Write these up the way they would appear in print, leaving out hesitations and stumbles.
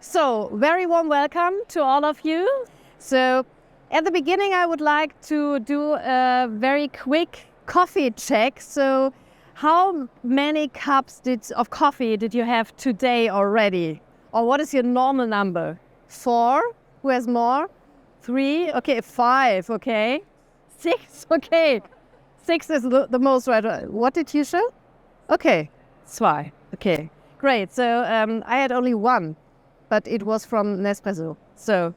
So, very warm welcome to all of you. So, at the beginning, I would like to do a very quick coffee check. So, how many cups of coffee did you have today already? Or what is your normal number? 4? Who has more? 3? Okay, 5. Okay. 6? Okay. 6 is the most, right? What did you show? Okay. 2. Okay. Great. So, I had only 1. But it was from Nespresso. So,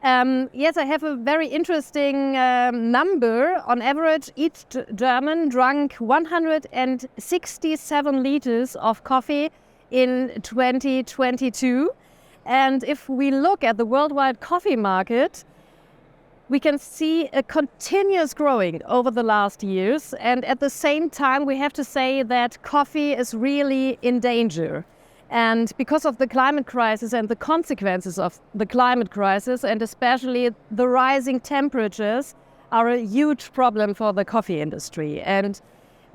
yes, I have a very interesting number. On average, each German drank 167 liters of coffee in 2022. And if we look at the worldwide coffee market, we can see a continuous growing over the last years. And at the same time, we have to say that coffee is really in danger. And because of the climate crisis and the consequences of the climate crisis, and especially the rising temperatures, are a huge problem for the coffee industry. And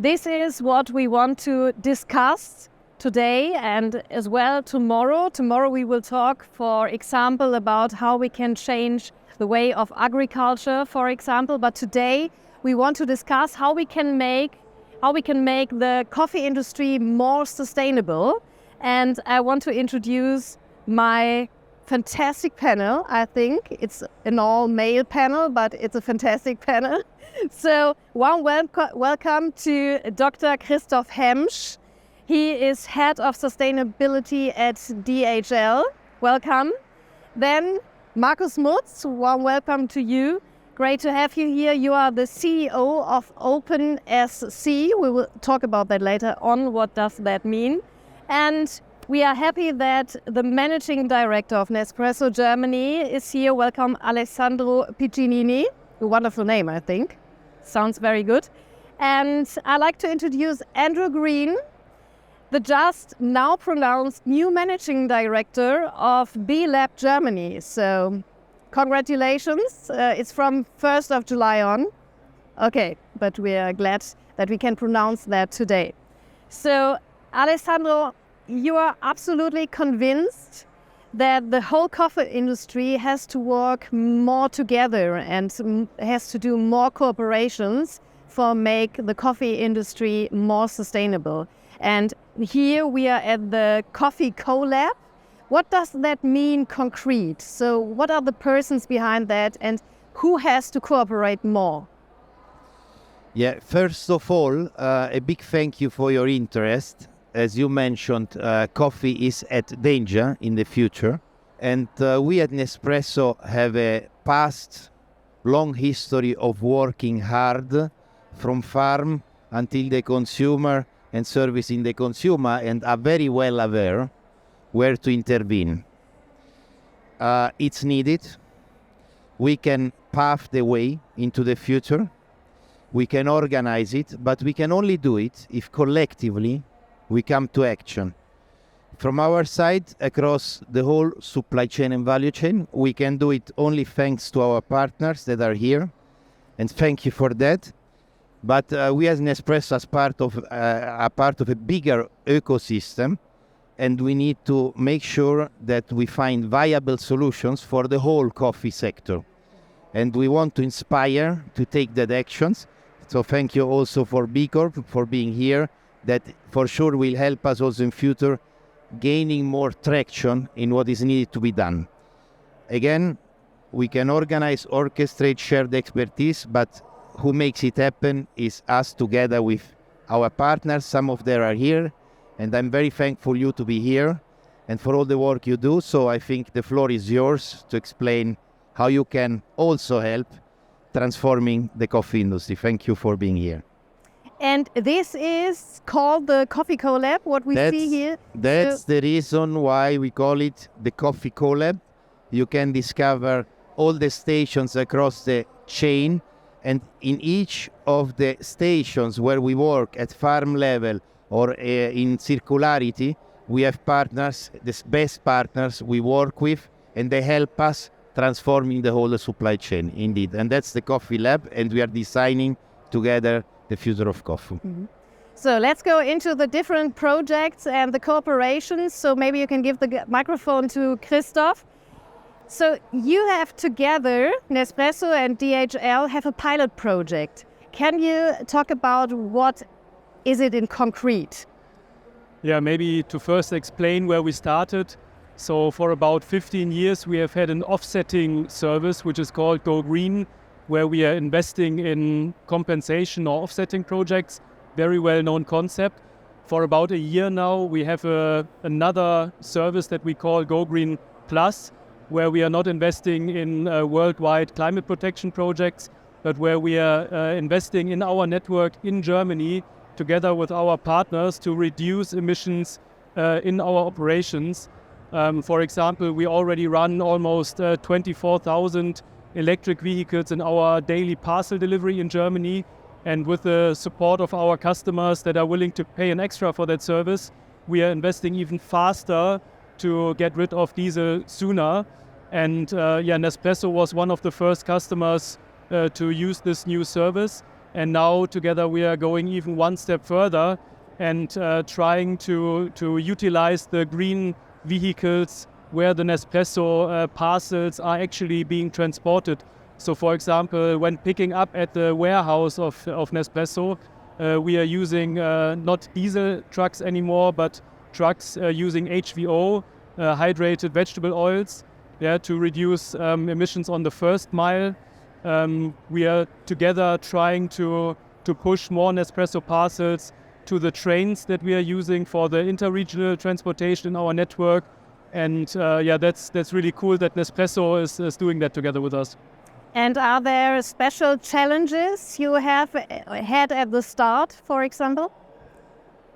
this is what we want to discuss today and as well tomorrow. Tomorrow we will talk, for example, about how we can change the way of agriculture, for example. But today we want to discuss how we can make the coffee industry more sustainable. And I want to introduce my fantastic panel. I think it's an all-male panel, but it's a fantastic panel. So, warm welcome to Dr. Christoph Hemsch. He is Head of Sustainability at DHL. Welcome. Then, Markus Mutz, warm welcome to you. Great to have you here. You are the CEO of OpenSC. We will talk about that later on. What does that mean? And we are happy that the Managing Director of Nespresso Germany is here. Welcome, Alessandro Piccinini. A wonderful name, I think. Sounds very good. And I'd like to introduce Andrew Green, the just now pronounced new Managing Director of B Lab Germany. So, congratulations. It's from 1st of July on. Okay, but we are glad that we can pronounce that today. So, Alessandro, you are absolutely convinced that the whole coffee industry has to work more together and has to do more cooperations for make the coffee industry more sustainable. And here we are at the Coffee Collab. What does that mean concrete? So what are the persons behind that and who has to cooperate more? Yeah, first of all, a big thank you for your interest. As you mentioned, coffee is at danger in the future. And we at Nespresso have a past long history of working hard from farm until the consumer and servicing the consumer, and are very well aware where to intervene. It's needed. We can pave the way into the future. We can organize it, but we can only do it if collectively we come to action. From our side, across the whole supply chain and value chain, we can do it only thanks to our partners that are here, and thank you for that. But we as Nespresso are part of a bigger ecosystem, and we need to make sure that we find viable solutions for the whole coffee sector. And we want to inspire to take that actions. So thank you also for B Corp for being here. That for sure will help us also in future gaining more traction in what is needed to be done. Again, we can organize, orchestrate, share the expertise, but who makes it happen is us together with our partners. Some of them are here, and I'm very thankful you to be here and for all the work you do. So I think the floor is yours to explain how you can also help transforming the coffee industry. Thank you for being here. And this is called the Coffee Collab, what we see here. That's the reason why we call it the Coffee Collab. You can discover all the stations across the chain, and in each of the stations where we work at farm level or in circularity, we have partners, the best partners we work with, and they help us transforming the whole supply chain, indeed. And that's the Coffee Lab, and we are designing together the future of coffee. Mm-hmm. So let's go into the different projects and the cooperations. So maybe you can give the microphone to Christoph. So you have together, Nespresso and DHL, have a pilot project. Can you talk about what is it in concrete? Yeah, maybe to first explain where we started. So for about 15 years, we have had an offsetting service, which is called Go Green, where we are investing in compensation or offsetting projects. Very well-known concept. For about a year now, we have another service that we call Go Green Plus, where we are not investing in worldwide climate protection projects, but where we are investing in our network in Germany together with our partners to reduce emissions in our operations. For example, we already run almost 24,000 electric vehicles in our daily parcel delivery in Germany. And with the support of our customers that are willing to pay an extra for that service, we are investing even faster to get rid of diesel sooner. And Nespresso was one of the first customers to use this new service. And now together we are going even one step further and trying to utilize the green vehicles where the Nespresso parcels are actually being transported. So for example, when picking up at the warehouse of Nespresso, we are using not diesel trucks anymore, but trucks using HVO, hydrated vegetable oils, to reduce emissions on the first mile. We are together trying to push more Nespresso parcels to the trains that we are using for the interregional transportation in our network. And that's really cool that Nespresso is doing that together with us. And are there special challenges you have had at the start, for example?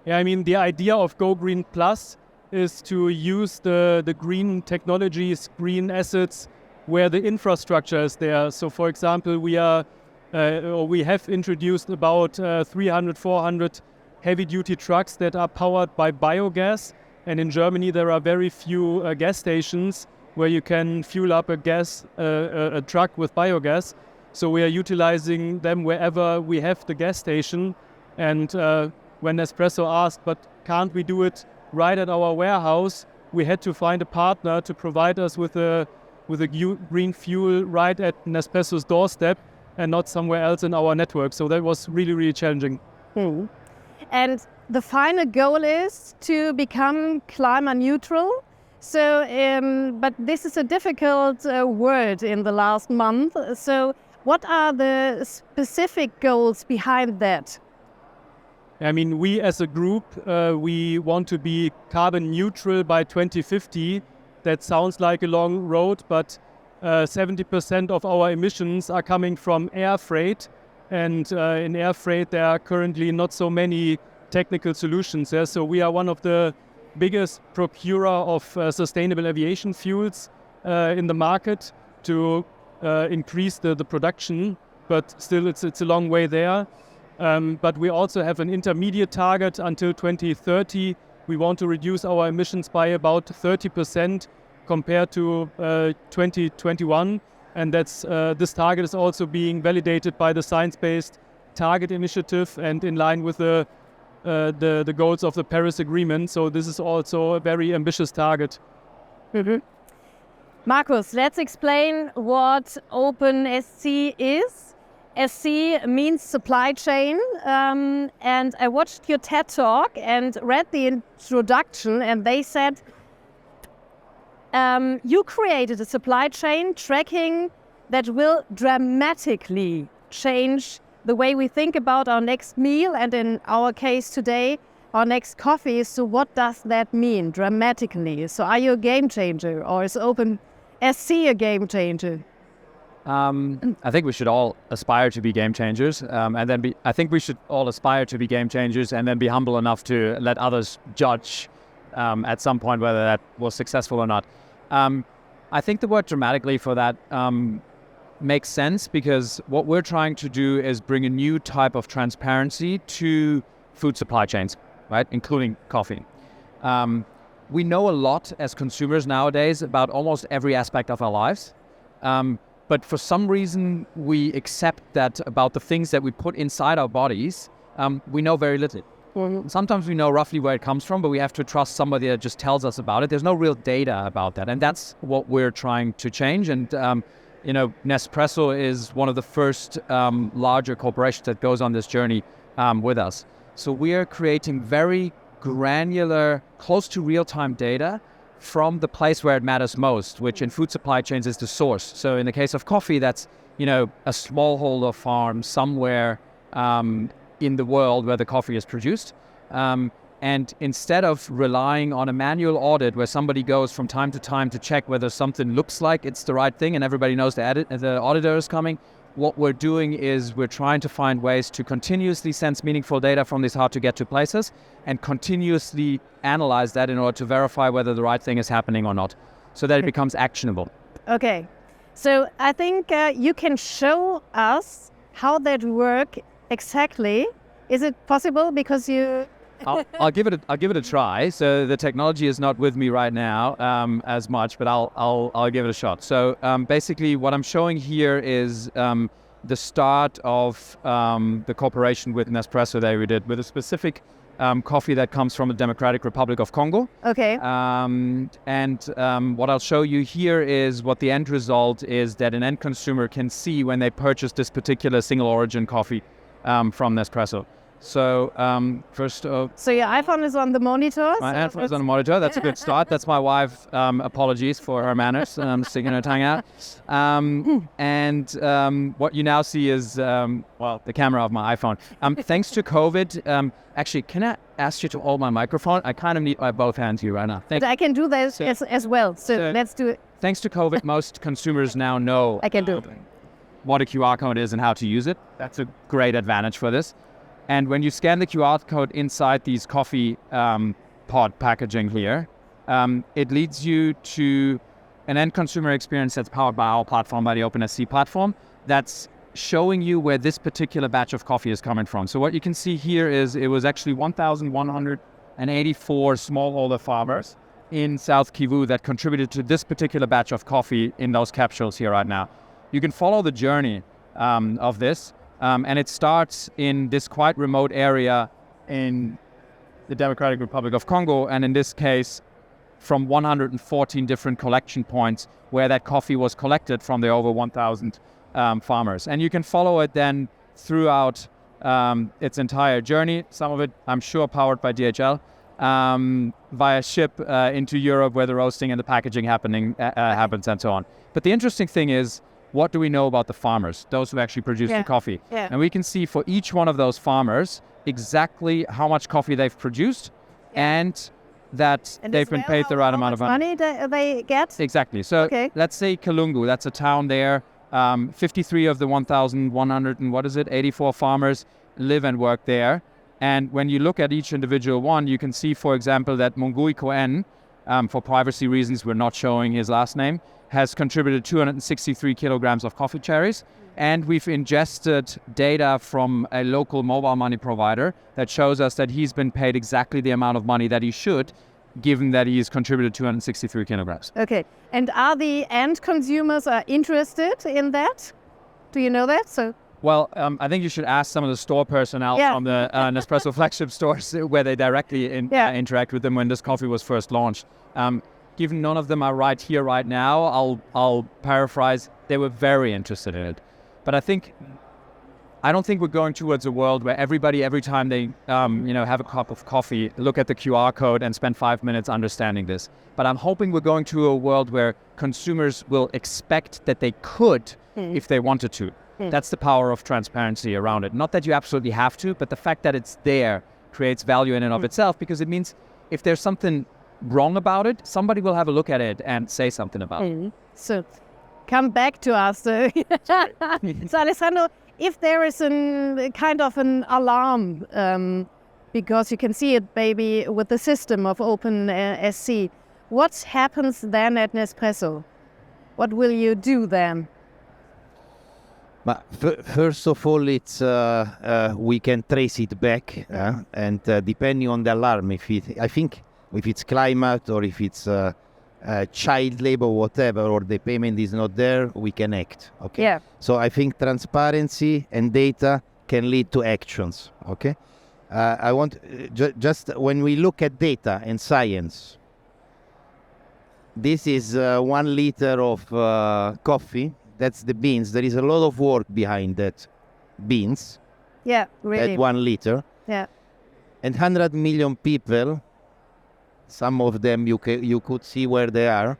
Yeah, I mean, the idea of Go Green Plus is to use the green technologies, green assets, where the infrastructure is there. So, for example, we have introduced about 300, 400 heavy-duty trucks that are powered by biogas. And in Germany, there are very few gas stations where you can fuel up a truck with biogas. So we are utilizing them wherever we have the gas station. And when Nespresso asked, but can't we do it right at our warehouse, we had to find a partner to provide us with a green fuel right at Nespresso's doorstep and not somewhere else in our network. So that was really, really challenging. And the final goal is to become climate neutral. So, but this is a difficult word in the last month. So what are the specific goals behind that? I mean, we as a group, we want to be carbon neutral by 2050. That sounds like a long road, but 70% of our emissions are coming from air freight. And in air freight, there are currently not so many technical solutions. So we are one of the biggest procurer of sustainable aviation fuels in the market to increase the production, but still it's a long way there. But we also have an intermediate target until 2030. We want to reduce our emissions by about 30% compared to 2021. And that's this target is also being validated by the Science Based Target Initiative and in line with the goals of the Paris Agreement. So this is also a very ambitious target. Markus, let's explain what OpenSC is. SC means supply chain, and I watched your TED Talk and read the introduction, and they said you created a supply chain tracking that will dramatically change the way we think about our next meal, and in our case today, our next coffee. So what does that mean, dramatically? So are you a game changer, or is OpenSC a game changer? I think we should all aspire to be game changers, I think we should all aspire to be game changers and then be humble enough to let others judge at some point whether that was successful or not. I think the word dramatically for that makes sense, because what we're trying to do is bring a new type of transparency to food supply chains, right, including coffee. We know a lot as consumers nowadays about almost every aspect of our lives. But for some reason, we accept that about the things that we put inside our bodies, we know very little. Sometimes we know roughly where it comes from, but we have to trust somebody that just tells us about it. There's no real data about that. And that's what we're trying to change. And, Nespresso is one of the first larger corporations that goes on this journey with us. So we are creating very granular, close to real-time data from the place where it matters most, which in food supply chains is the source. So in the case of coffee, that's, a smallholder farm somewhere in the world where the coffee is produced. And instead of relying on a manual audit where somebody goes from time to time to check whether something looks like it's the right thing and everybody knows the auditor is coming, what we're doing is we're trying to find ways to continuously sense meaningful data from these hard-to-get-to places and continuously analyze that in order to verify whether the right thing is happening or not, so that it becomes actionable. Okay. So I think you can show us how that work exactly. Is it possible? Because you... I'll give it a try. So the technology is not with me right now as much, but I'll give it a shot. So basically, what I'm showing here is the start of the cooperation with Nespresso that we did with a specific coffee that comes from the Democratic Republic of Congo. Okay. What I'll show you here is what the end result is that an end consumer can see when they purchase this particular single origin coffee from Nespresso. So first... So your iPhone is on the monitor? My iPhone is on the monitor. That's a good start. That's my wife. Apologies for her manners. Sticking her tongue out. What you now see is, the camera of my iPhone. Thanks to COVID... actually, can I ask you to hold my microphone? I kind of need my both hands here right now. I can do that as well. So let's do it. Thanks to COVID, most consumers now know I can do it. What a QR code is and how to use it. That's a great advantage for this. And when you scan the QR code inside these coffee pod packaging here, it leads you to an end consumer experience that's powered by our platform, by the OpenSC platform, that's showing you where this particular batch of coffee is coming from. So what you can see here is it was actually 1,184 smallholder farmers in South Kivu that contributed to this particular batch of coffee in those capsules here right now. You can follow the journey of this. And it starts in this quite remote area in the Democratic Republic of Congo, and in this case, from 114 different collection points where that coffee was collected from the over 1,000 farmers. And you can follow it then throughout its entire journey, some of it, I'm sure, powered by DHL, via ship into Europe where the roasting and the packaging happens and so on. But the interesting thing is, what do we know about the farmers, those who actually produce the coffee? Yeah. And we can see for each one of those farmers exactly how much coffee they've produced and that they've been paid the right amount of money. They get? Exactly. So let's say Kalungu, that's a town there. 53 of the 1,184 farmers live and work there. And when you look at each individual one, you can see, for example, that Mungui Koen, for privacy reasons, we're not showing his last name, has contributed 263 kilograms of coffee cherries. And we've ingested data from a local mobile money provider that shows us that he's been paid exactly the amount of money that he should, given that he's contributed 263 kilograms. Okay. And are the end consumers interested in that? Do you know that? Well, I think you should ask some of the store personnel from the Nespresso flagship stores where they directly interact with them when this coffee was first launched. Given none of them are right here, right now, I'll paraphrase, they were very interested in it. But I don't think we're going towards a world where everybody, every time they have a cup of coffee, look at the QR code and spend 5 minutes understanding this. But I'm hoping we're going to a world where consumers will expect that they could if they wanted to. That's the power of transparency around it. Not that you absolutely have to, but the fact that it's there creates value in and of itself, because it means if there's something wrong about it, somebody will have a look at it and say something about it. So come back to us. So Alessandro, if there is a kind of an alarm, because you can see it maybe with the system of OpenSC, what happens then at Nespresso? What will you do then? But first of all, it's we can trace it back, and depending on the alarm, I think if it's climate or if it's child labor, whatever, or the payment is not there, we can act. Okay. Yeah. So I think transparency and data can lead to actions. Okay. I want just when we look at data and science, this is 1 liter of coffee. That's the beans. There is a lot of work behind that beans. Yeah, really. That 1 liter. Yeah. And 100 million people, some of them you could see where they are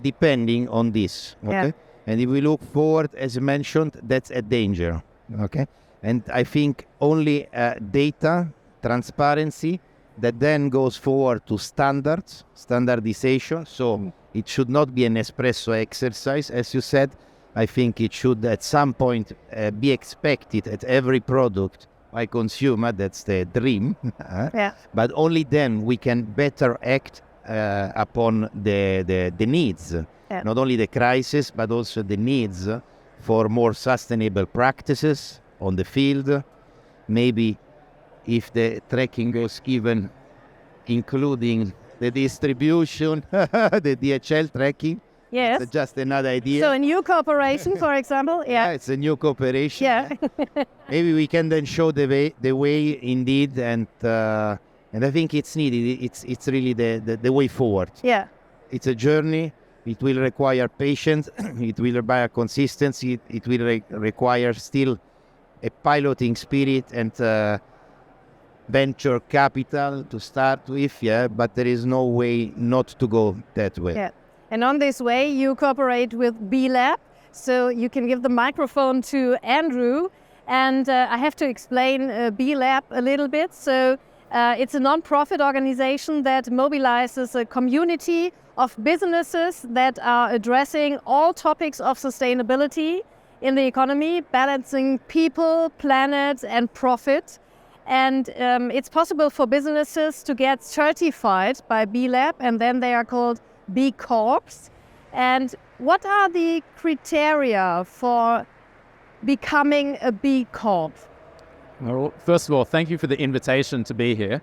depending on this. Okay. Yeah. And if we look forward, as mentioned, that's a danger. Okay. And I think only data, transparency, that then goes forward to standards, standardization. So it should not be an Nespresso exercise, as you said. I think it should at some point be expected at every product by consumer. That's the dream. Yeah. But only then we can better act upon the needs. Yeah. Not only the crisis, but also the needs for more sustainable practices on the field. Maybe if the tracking was given, including the distribution, the DHL tracking. Yes. It's just another idea. So a new cooperation, for example. Yeah. It's a new cooperation. Yeah. Maybe we can then show the way indeed, and I think it's needed. It's really the way forward. Yeah. It's a journey. It will require patience. It will require consistency. It will require still a piloting spirit and venture capital to start with. Yeah, but there is no way not to go that way. Yeah. And on this way, you cooperate with B Lab. So you can give the microphone to Andrew. And I have to explain B Lab a little bit. So it's a non-profit organization that mobilizes a community of businesses that are addressing all topics of sustainability in the economy, balancing people, planet, and profit. And it's possible for businesses to get certified by B Lab, and then they are called B Corps. And what are the criteria for becoming a B Corp? Well, first of all, thank you for the invitation to be here.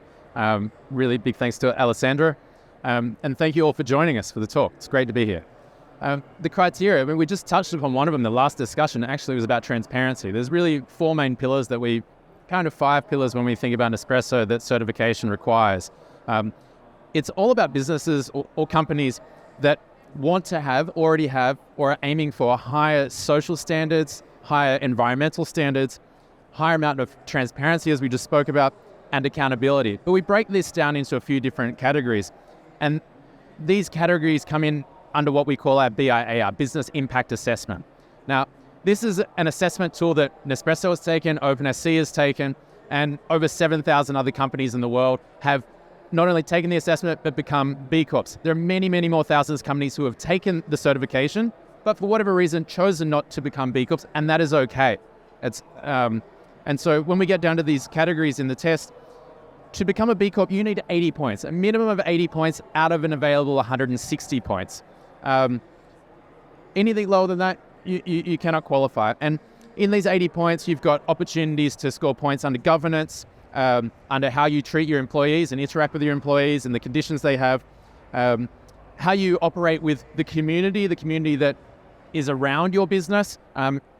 Really big thanks to Alessandra. And thank you all for joining us for the talk. It's great to be here. The criteria, I mean, we just touched upon one of them. The last discussion actually was about transparency. There's really 4 main pillars that we, kind of 5 pillars when we think about Nespresso that certification requires. It's all about businesses or companies that want to have, already have, or are aiming for higher social standards, higher environmental standards, higher amount of transparency, as we just spoke about, and accountability. But we break this down into a few different categories. And these categories come in under what we call our BIA, our Business Impact Assessment. Now, this is an assessment tool that Nespresso has taken, OpenSC has taken, and over 7,000 other companies in the world have not only taken the assessment, but become B Corps. There are many, many more thousands of companies who have taken the certification, but for whatever reason, chosen not to become B Corps, and that is okay. And so when we get down to these categories in the test, to become a B Corp, you need 80 points, a minimum of 80 points out of an available 160 points. Anything lower than that, you cannot qualify. And in these 80 points, you've got opportunities to score points under governance, under how you treat your employees and interact with your employees and the conditions they have, how you operate with the community that is around your business.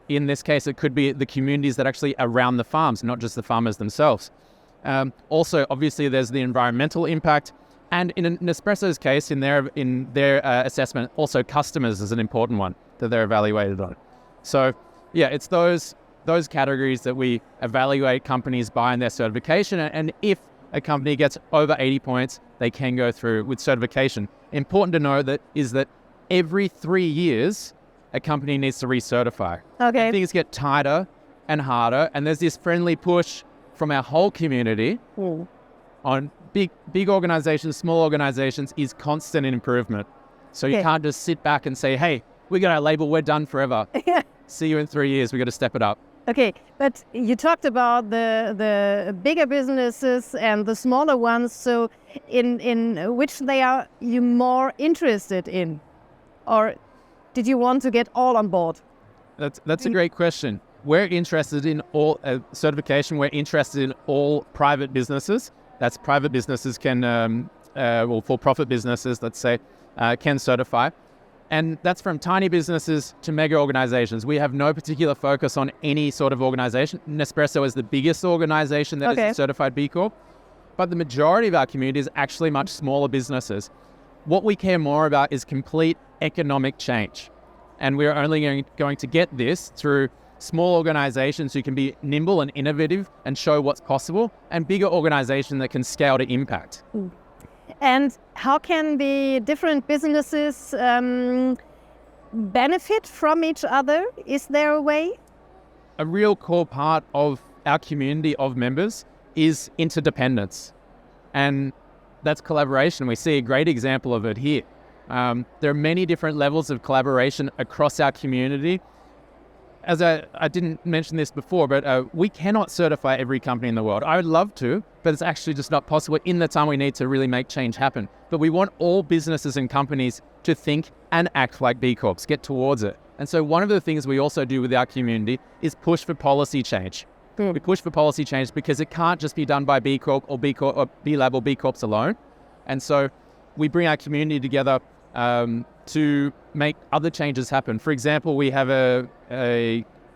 In this case, it could be the communities that actually around the farms, not just the farmers themselves. Also, obviously, there's the environmental impact. And in Nespresso's case, in their assessment, also customers is an important one that they're evaluated on. So, yeah, it's those categories that we evaluate companies by in their certification. And if a company gets over 80 points, they can go through with certification. Important to know that every 3 years, a company needs to recertify. Okay. Things get tighter and harder, and there's this friendly push from our whole community on big organizations, small organizations, is constant improvement. So you can't just sit back and say, hey, we got our label, we're done forever. See you in 3 years, we got to step it up. Okay, but you talked about the bigger businesses and the smaller ones. So in which they are you more interested in? Or did you want to get all on board? That's a great question. We're interested in all certification. We're interested in all private businesses. That's private businesses can, for-profit businesses, let's say, can certify. And that's from tiny businesses to mega organizations. We have no particular focus on any sort of organization. Nespresso is the biggest organization that is a certified B Corp. But the majority of our community is actually much smaller businesses. What we care more about is complete economic change. And we're only going to get this through small organizations who can be nimble and innovative and show what's possible, and bigger organizations that can scale to impact. And how can the different businesses benefit from each other? Is there a way? A real core part of our community of members is interdependence. And that's collaboration. We see a great example of it here. There are many different levels of collaboration across our community. As I didn't mention this before, but we cannot certify every company in the world. I would love to, but it's actually just not possible in the time we need to really make change happen. But we want all businesses and companies to think and act like B Corps, get towards it. And so one of the things we also do with our community is push for policy change. We push for policy change because it can't just be done by B Corp or B Corp or B Lab or B Corps alone. And so we bring our community together to make other changes happen. For example, we have a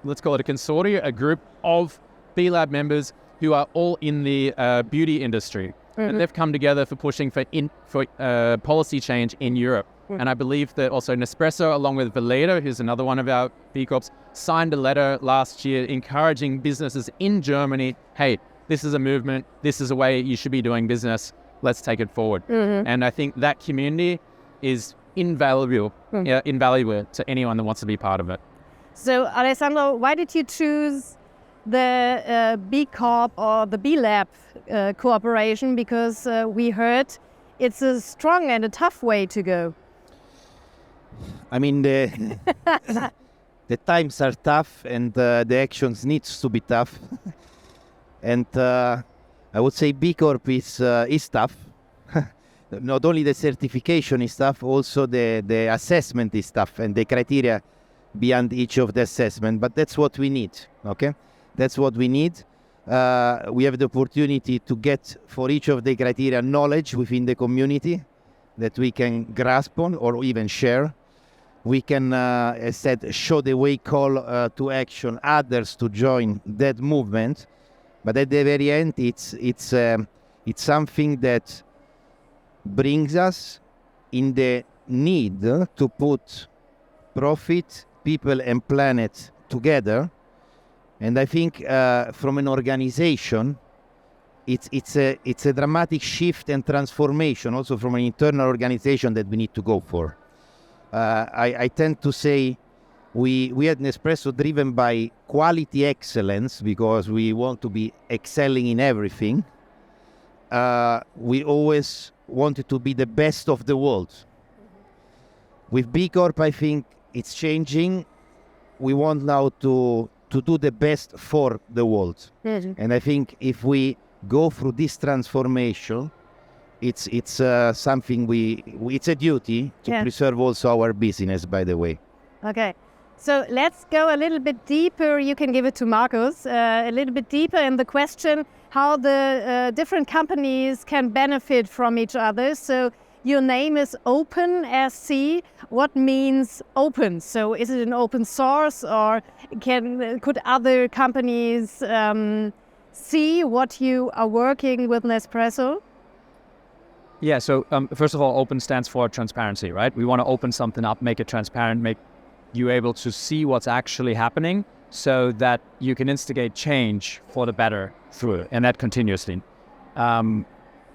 let's call it a consortium, a group of B Lab members who are all in the beauty industry. And they've come together for pushing for policy change in Europe. And I believe that also Nespresso, along with Valeda, who's another one of our B Corps, signed a letter last year encouraging businesses in Germany, hey, this is a movement, this is a way you should be doing business, let's take it forward. And I think that community is invaluable to anyone that wants to be part of it. So, Alessandro, why did you choose the B Corp or the B Lab cooperation? Because we heard it's a strong and a tough way to go. I mean, the times are tough and the actions needs to be tough. And I would say B Corp is tough. Not only the certification is tough, also the assessment is tough and the criteria beyond each of the assessment. But that's what we need, okay? That's what we need. We have the opportunity to get for each of the criteria knowledge within the community that we can grasp on or even share. We can, as said, show the way, call to action others to join that movement. But at the very end, it's something that brings us in the need to put profit, people, and planet together. And I think from an organization, it's a dramatic shift and transformation, also from an internal organization that we need to go for. I tend to say we at Nespresso driven by quality excellence because we want to be excelling in everything. We always wanted to be the best of the world. With B Corp, I think it's changing. We want now to do the best for the world. And I think if we go through this transformation, it's something it's a duty to preserve also our business, by the way. Okay. So let's go a little bit deeper. You can give it to Marcus, a little bit deeper in the question how the different companies can benefit from each other. So your name is Open SC. What means open? So is it an open source, or could other companies see what you are working with Nespresso? Yeah, so first of all, open stands for transparency, right? We want to open something up, make it transparent, make you able to see what's actually happening so that you can instigate change for the better through it, and that continuously.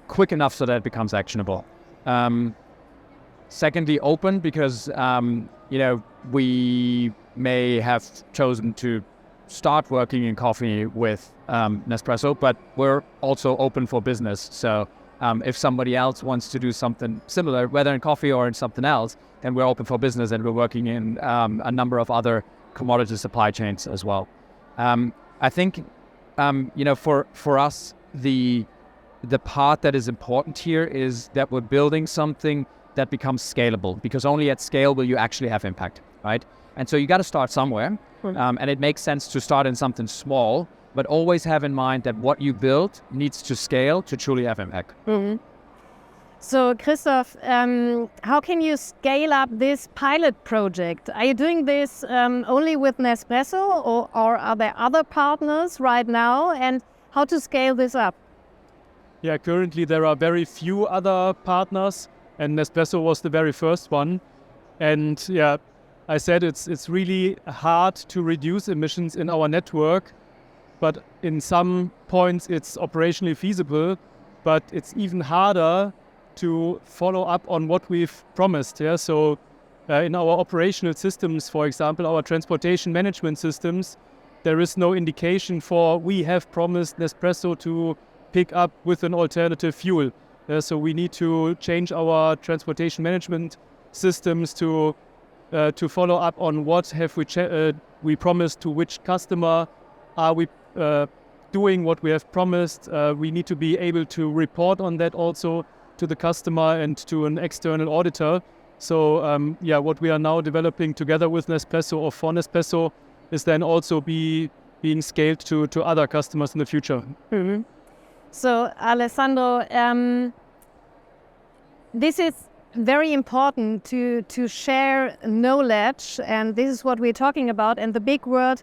Quick enough so that it becomes actionable. Secondly, open because, we may have chosen to start working in coffee with Nespresso, but we're also open for business. So if somebody else wants to do something similar, whether in coffee or in something else, then we're open for business, and we're working in a number of other commodity supply chains as well. I think, for us, the part that is important here is that we're building something that becomes scalable, because only at scale will you actually have impact, right? And so you got to start somewhere, and it makes sense to start in something small, but always have in mind that what you build needs to scale to truly have impact. So, Christoph, how can you scale up this pilot project? Are you doing this only with Nespresso, or are there other partners right now? And how to scale this up? Yeah, currently there are very few other partners, and Nespresso was the very first one. And yeah, I said it's really hard to reduce emissions in our network, but in some points it's operationally feasible, but it's even harder to follow up on what we've promised. Yeah, so in our operational systems, for example, our transportation management systems, there is no indication for we have promised Nespresso to pick up with an alternative fuel. So we need to change our transportation management systems to follow up on what have we promised to which customer. Are we doing what we have promised? We need to be able to report on that also to the customer and to an external auditor. So what we are now developing together with Nespresso or for Nespresso is then also being scaled to other customers in the future. Mm-hmm. So, Alessandro, this is very important to share knowledge, and this is what we're talking about, and the big word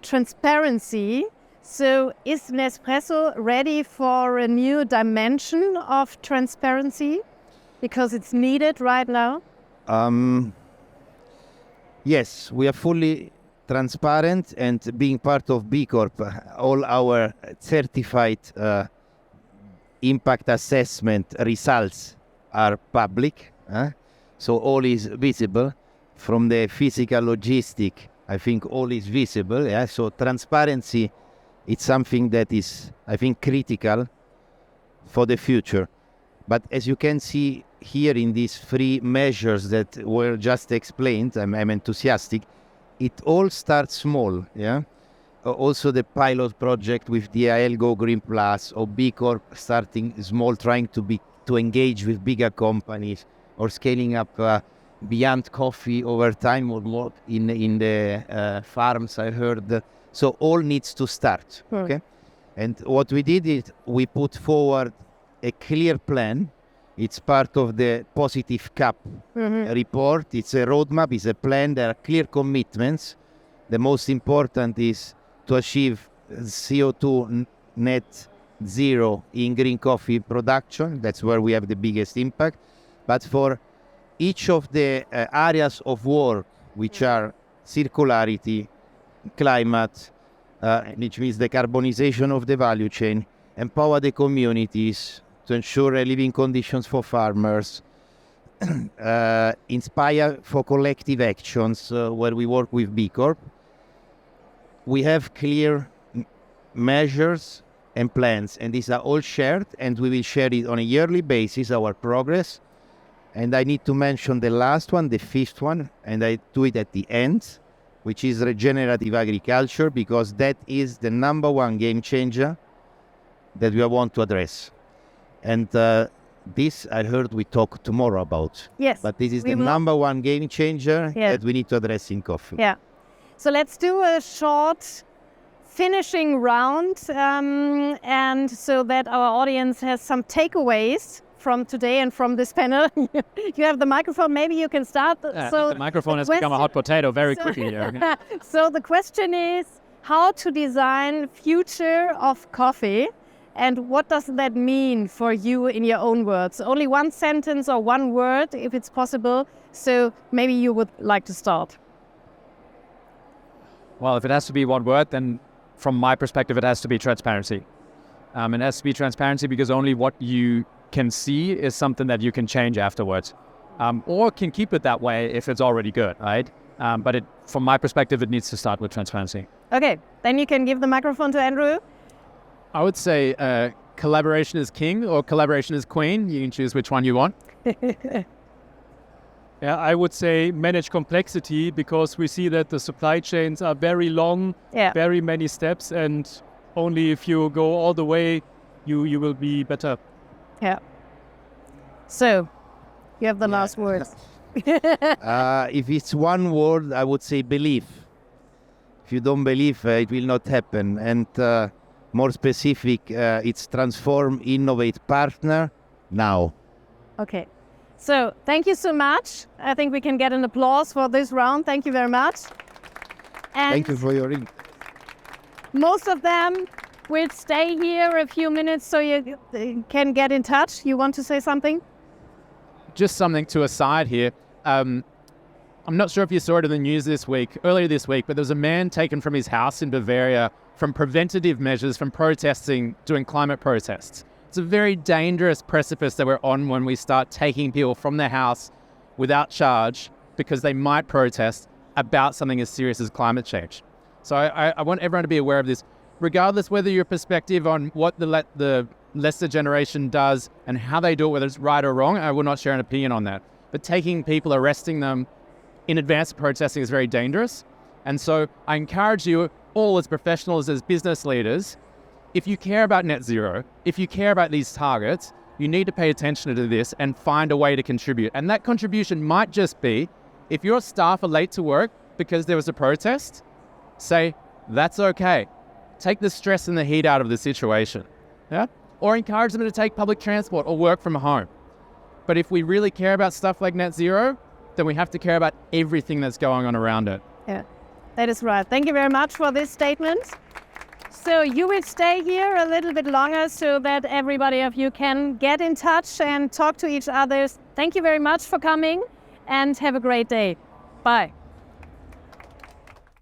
transparency. So is Nespresso ready for a new dimension of transparency because it's needed right now? Yes, we are fully transparent, and being part of B Corp, all our certified impact assessment results are public. So all is visible from the physical logistic. I think all is visible. Yeah. So transparency, it's something that is, I think, critical for the future. But as you can see here in these 3 measures that were just explained, I'm enthusiastic. It all starts small. Yeah. Also the pilot project with DIL Go Green Plus, or B Corp starting small, trying to engage with bigger companies, or scaling up beyond coffee over time, or more in the farms, I heard. So all needs to start. Okay. And what we did is we put forward a clear plan. It's part of the Positive Cup report. It's a roadmap, it's a plan. There are clear commitments. The most important is to achieve CO2 net zero in green coffee production. That's where we have the biggest impact. But for each of the areas of work, which are circularity, climate, which means decarbonization of the value chain, empower the communities to ensure living conditions for farmers, inspire for collective actions where we work with B Corp. We have clear measures and plans, and these are all shared, and we will share it on a yearly basis, our progress. And I need to mention the last one, the 5th one, and I do it at the end, which is regenerative agriculture, because that is the number 1 game changer that we want to address. And this I heard we talk tomorrow about. Yes. But this is the number 1 game changer that we need to address in coffee. Yeah. So let's do a short finishing round, and so that our audience has some takeaways from today and from this panel. You have the microphone, maybe you can start. I think the microphone has become a hot potato very quickly here. So the question is how to design future of coffee, and what does that mean for you in your own words? Only 1 sentence or 1 word if it's possible. So maybe you would like to start. Well, if it has to be 1 word, then from my perspective, it has to be transparency. It has to be transparency because only what you can see is something that you can change afterwards, or can keep it that way if it's already good, right? But from my perspective, it needs to start with transparency. Okay, then you can give the microphone to Andrew. I would say collaboration is king or collaboration is queen. You can choose which one you want. Yeah, I would say manage complexity, because we see that the supply chains are very long, very many steps, and only if you go all the way, you will be better. Yeah. So, you have the last words. If it's 1 word, I would say belief. If you don't believe, it will not happen. And more specific, it's transform, innovate, partner now. Okay. So thank you so much. I think we can get an applause for this round. Thank you very much. And Thank you for your interest. most of them will stay here a few minutes so you can get in touch. You want to say something? Just something to aside here. I'm not sure if you saw it in the news earlier this week, but there was a man taken from his house in Bavaria from preventative measures from protesting, doing climate protests. It's a very dangerous precipice that we're on when we start taking people from their house without charge because they might protest about something as serious as climate change. So I want everyone to be aware of this, regardless whether your perspective on what the lesser generation does and how they do it, whether it's right or wrong. I will not share an opinion on that. But taking people, arresting them in advance of protesting is very dangerous. And so I encourage you all as professionals, as business leaders, if you care about net zero, if you care about these targets, you need to pay attention to this and find a way to contribute. And that contribution might just be, if your staff are late to work because there was a protest, say, that's okay. Take the stress and the heat out of the situation. Yeah? Or encourage them to take public transport or work from home. But if we really care about stuff like net zero, then we have to care about everything that's going on around it. Yeah, that is right. Thank you very much for this statement. So you will stay here a little bit longer so that everybody of you can get in touch and talk to each other. Thank you very much for coming and have a great day. Bye.